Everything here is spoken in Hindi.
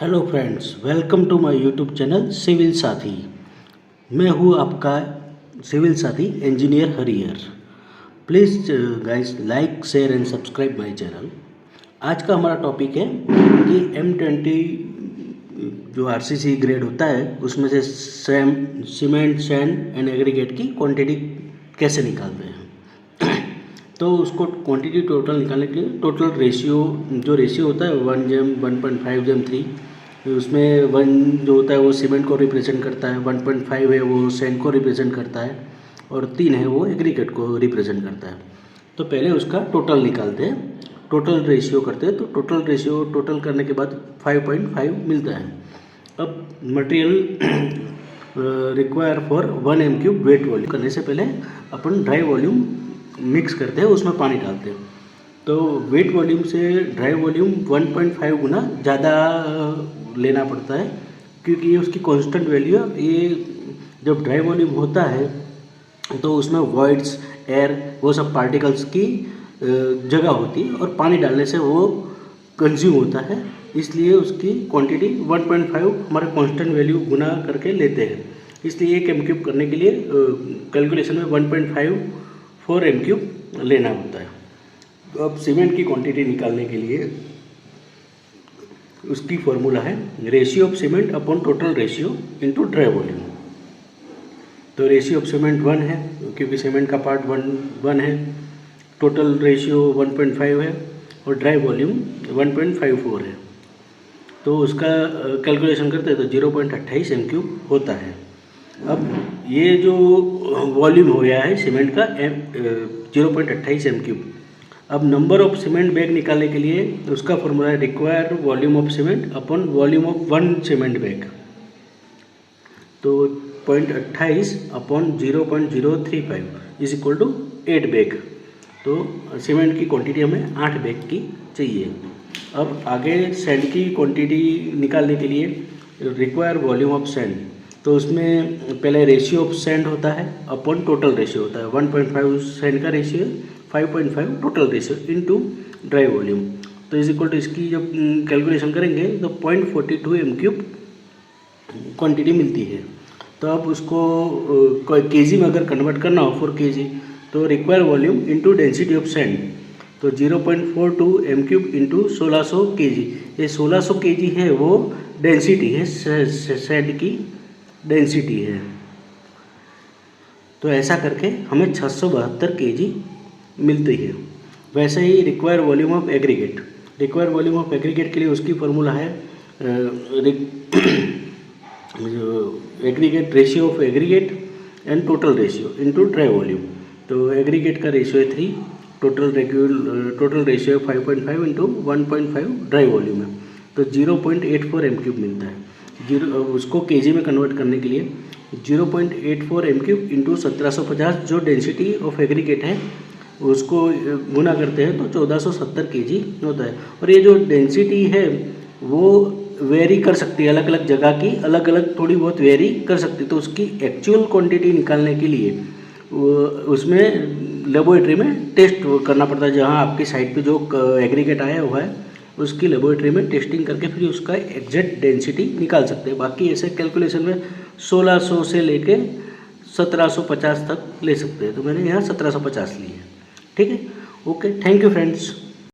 Hello friends, welcome to my YouTube channel civil Sathi. मैं हूँ आपका civil Sathi engineer Harihar. Please guys like share and subscribe my channel. आज का हमारा टॉपिक है कि M20 जो RCC ग्रेड होता है उसमें से सीमेंट, सैंड एंड एग्रीगेट की क्वांटिटी कैसे निकालते हैं। तो उसको क्वांटिटी टोटल निकालने के लिए टोटल रेशियो जो रेशियो होता है 1:1, 1.5:3, उसमें 1 जो होता है वो सीमेंट को रिप्रेजेंट करता है, 1.5 है वो सैंड को रिप्रेजेंट करता है और 3 है वो एग्रीगेट को रिप्रेजेंट करता है। तो पहले उसका टोटल निकालते हैं, टोटल रेशियो करते हैं। तो टोटल रेशियो टोटल करने के बाद 5.5 मिलता है। अब material require for 1 m³ wet volume करने से पहले अपन ड्राई वॉल्यूम मिक्स करते हैं, उसमें पानी डालते हैं। तो वेट वॉल्यूम से ड्राई वॉल्यूम 1.5 गुना ज़्यादा लेना पड़ता है, क्योंकि ये उसकी कांस्टेंट वैल्यू है। ये जब ड्राई वॉल्यूम होता है तो उसमें वॉइड्स, एयर, वो सब पार्टिकल्स की जगह होती है और पानी डालने से वो कंज्यूम होता है, इसलिए उसकी क्वांटिटी 1.5 हमारे कांस्टेंट वैल्यू गुना करके लेते हैं। इसलिए एक m³ करने के लिए कैलकुलेशन में 1.54 m³ लेना होता है। तो अब सीमेंट की क्वांटिटी निकालने के लिए उसकी फॉर्मूला है ratio of cement upon total ratio into dry volume. तो रेशियो ऑफ सीमेंट 1 है, क्योंकि सीमेंट का पार्ट 1 है, टोटल रेशियो 1.5 है और ड्राई वॉल्यूम 1.54 है। तो उसका कैलकुलेशन करते हैं तो 0.28 m³ होता है। अब ये जो वॉल्यूम हो गया है सीमेंट का 0.28 m³। अब नंबर ऑफ सीमेंट बैग निकालने के लिए उसका फॉर्मूला है require volume of cement upon volume of 1 cement bag. तो 0.28 upon 0.035 is equal to 8 bag. तो सीमेंट की क्वांटिटी हमें 8 बैग की चाहिए। अब आगे सैंड की क्वांटिटी निकालने के लिए रिक्वायर वॉल्यूम ऑफ सैंड, तो उसमें पहले रेशियो ऑफ सैंड होता है अपॉन टोटल रेशियो होता है। 1.5 सैंड का ratio, 5.5 total ratio into dry volume. तो इज इक्वल टू इसकी जब कैलकुलेशन करेंगे तो 0.42 m³ क्वांटिटी मिलती है। तो अब उसको केजी में अगर कन्वर्ट करना हो 4 kg, तो require volume into density of sand, तो 0.42 m³ इंटू 1600 kg। ये 1600 kg है वो डेंसिटी है, सैंड की डेंसिटी है। तो ऐसा करके हमें 672 kg मिलती है। वैसे ही require volume of aggregate, require volume of aggregate के लिए उसकी फॉर्मूला है aggregate ratio of aggregate and total ratio into dry volume. तो एग्रीगेट का रेशियो है 3, टोटल रेशियो है 5.5 इंटू 1.5 ड्राई वॉल्यूम है, तो 0.84 m³ मिलता है। उसको केजी में कन्वर्ट करने के लिए 0.84 m³ इंटू 1750 जो डेंसिटी ऑफ एग्रीगेट है उसको गुना करते हैं तो 1470 kg होता है। और ये जो डेंसिटी है वो वेरी कर सकती है, अलग अलग जगह की अलग अलग थोड़ी बहुत वेरी कर सकती है। तो उसकी एक्चुअल क्वांटिटी निकालने के लिए उसमें लेबोरेटरी में टेस्ट करना पड़ता है। जहाँ आपकी साइट पे जो एग्रीगेट आया हुआ है उसकी लेबोरेटरी में टेस्टिंग करके फिर उसका एग्जैक्ट डेंसिटी निकाल सकते हैं। बाकी ऐसे कैलकुलेशन में 1600 से लेके 1750 तक ले सकते हैं। तो मैंने यहाँ 1750 ली है। ठीक है, ओके, थैंक यू फ्रेंड्स।